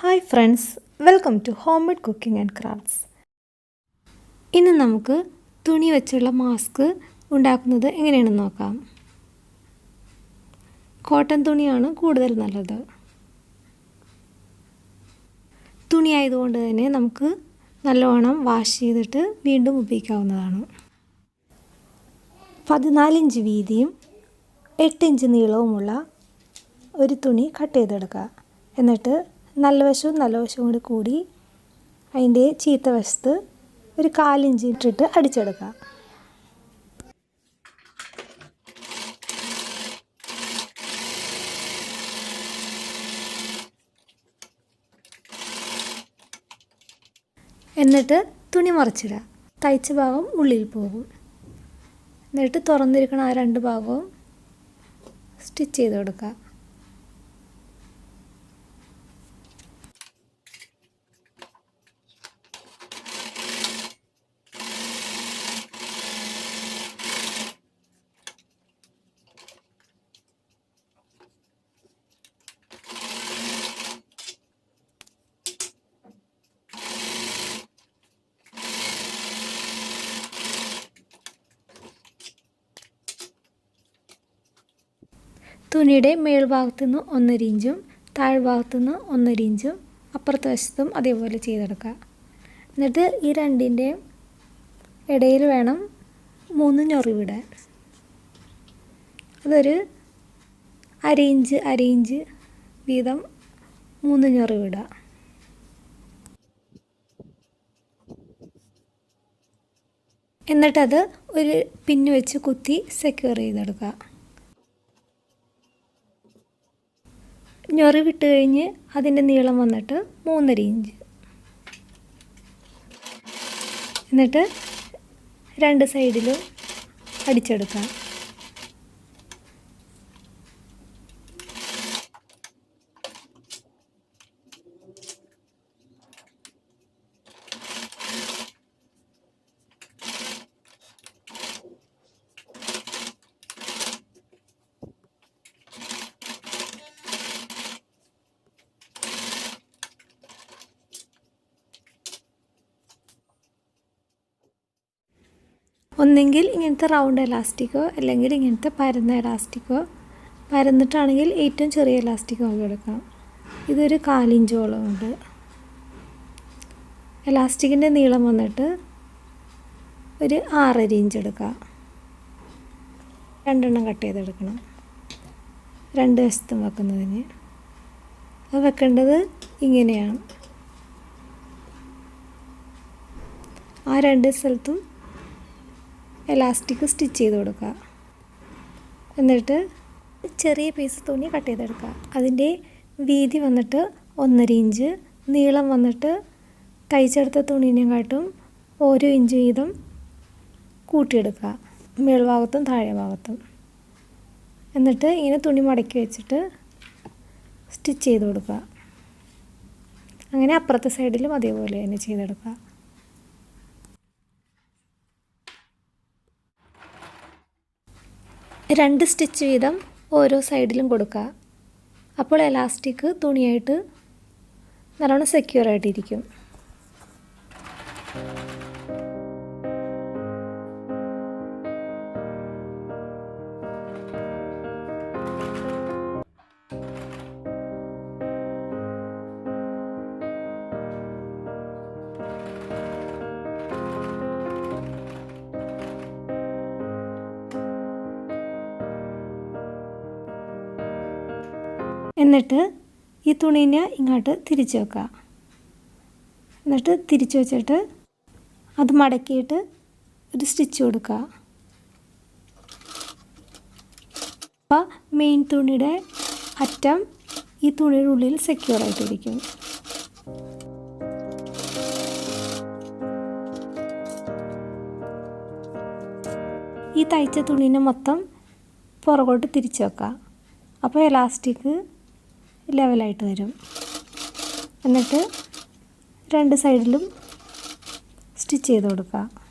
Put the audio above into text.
Hi friends, welcome to homemade cooking and crafts. ഇന്ന് നമുക്ക് തുണി വെച്ചുള്ള മാസ്ക് ഉണ്ടാക്കുന്നത് എങ്ങനെയാണെന്ന് നോക്കാം. കോട്ടൺ തുണിയാണ് കൂടുതൽ നല്ലത്. തുണി ആയതുകൊണ്ട് തന്നെ നമുക്ക് നല്ലവണ്ണം വാഷ് ചെയ്തിട്ട് വീണ്ടും ഉപയോഗിക്കാവുന്നതാണ്. 14 ഇഞ്ച് വീതിയും 8 ഇഞ്ച് നീളവുമുള്ള ഒരു തുണി കട്ട് ചെയ്തെടുക്കുക. എന്നിട്ട് നല്ല വശവും കൂടി അതിൻ്റെ ചീത്ത വശത്ത് ഒരു 1/4 ഇഞ്ച് ഇട്ടിട്ട് അടിച്ചെടുക്കുക. എന്നിട്ട് തുണി മറിച്ചിടുക. തയ്ച്ച ഭാഗം ഉള്ളിൽ പോകും. എന്നിട്ട് തുറന്നിരിക്കണ ആ 2 ഭാഗവും സ്റ്റിച്ച് ചെയ്ത് കൊടുക്കുക. തുണിയുടെ മേൽഭാഗത്തു നിന്ന് 1.5 ഇഞ്ചും താഴ്ഭാഗത്തു നിന്ന് 1.5 ഇഞ്ചും അപ്പുറത്തെ വശത്തും അതേപോലെ ചെയ്തെടുക്കുക. എന്നിട്ട് ഈ രണ്ടിൻ്റെയും ഇടയിൽ വേണം 3 ഞൊറിവിടാൻ. അതൊരു 1/2 ഇഞ്ച് വീതം 3 ഞൊറിവിടുക. എന്നിട്ടത് ഒരു പിന്ന് വെച്ച് കുത്തി സെക്യൂർ ചെയ്തെടുക്കുക. ഞൊറി വിട്ട് കഴിഞ്ഞ് അതിൻ്റെ നീളം വന്നിട്ട് 3.5 ഇഞ്ച്. എന്നിട്ട് 2 സൈഡിലും അടിച്ചെടുക്കാം. ഒന്നെങ്കിൽ ഇങ്ങനത്തെ റൗണ്ട് എലാസ്റ്റിക്കോ അല്ലെങ്കിൽ ഇങ്ങനത്തെ പരന്ന എലാസ്റ്റിക്കോ, പരന്നിട്ടാണെങ്കിൽ ഏറ്റവും ചെറിയ എലാസ്റ്റിക്കോ ഒക്കെ എടുക്കാം. ഇതൊരു 1/4 ഇഞ്ചോളം ഉണ്ട്. എലാസ്റ്റിക്കിൻ്റെ നീളം വന്നിട്ട് ഒരു 6.5 ഇഞ്ച് എടുക്കാം. 2 എണ്ണം കട്ട് ചെയ്തെടുക്കണം 2 വശത്തും വെക്കുന്നതിന്. അത് വെക്കേണ്ടത് ഇങ്ങനെയാണ്. ആ 2 സ്ഥലത്തും എലാസ്റ്റിക് സ്റ്റിച്ച് ചെയ്ത് കൊടുക്കുക. എന്നിട്ട് ചെറിയ പീസ് തുണി കട്ട് ചെയ്തെടുക്കുക. അതിൻ്റെ വീതി വന്നിട്ട് 1.5 ഇഞ്ച്, നീളം വന്നിട്ട് തയ്ച്ചെടുത്ത തുണീനെക്കാട്ടും 1 ഇഞ്ച് വീതം കൂട്ടിയെടുക്കുക, മേൽഭാഗത്തും താഴെ ഭാഗത്തും. എന്നിട്ട് ഇങ്ങനെ തുണി മടക്കി വെച്ചിട്ട് സ്റ്റിച്ച് ചെയ്ത് കൊടുക്കുക. അങ്ങനെ അപ്പുറത്തെ സൈഡിലും അതേപോലെ തന്നെ ചെയ്തെടുക്കുക. 2 സ്റ്റിച്ച് വീതം ഓരോ സൈഡിലും കൊടുക്കുക. അപ്പോൾ എലാസ്റ്റിക് തുണിയായിട്ട് നല്ലോണം സെക്യൂറായിട്ടിരിക്കും. എന്നിട്ട് ഈ തുണീനെ ഇങ്ങോട്ട് തിരിച്ച് വെക്കുക. എന്നിട്ട് തിരിച്ച് വെച്ചിട്ട് അത് മടക്കിയിട്ട് ഒരു സ്റ്റിച്ച് കൊടുക്കുക. അപ്പോൾ മെയിൻ തുണിയുടെ അറ്റം ഈ തുണിയുടെ ഉള്ളിൽ സെക്യൂറായിട്ടിരിക്കും. ഈ തയ്ച്ച തുണീനെ മൊത്തം പുറകോട്ട് തിരിച്ച് വെക്കുക. അപ്പോൾ എലാസ്റ്റിക് ലെവലായിട്ട് വരും. എന്നിട്ട് 2 സൈഡിലും സ്റ്റിച്ച് ചെയ്ത് കൊടുക്കുക.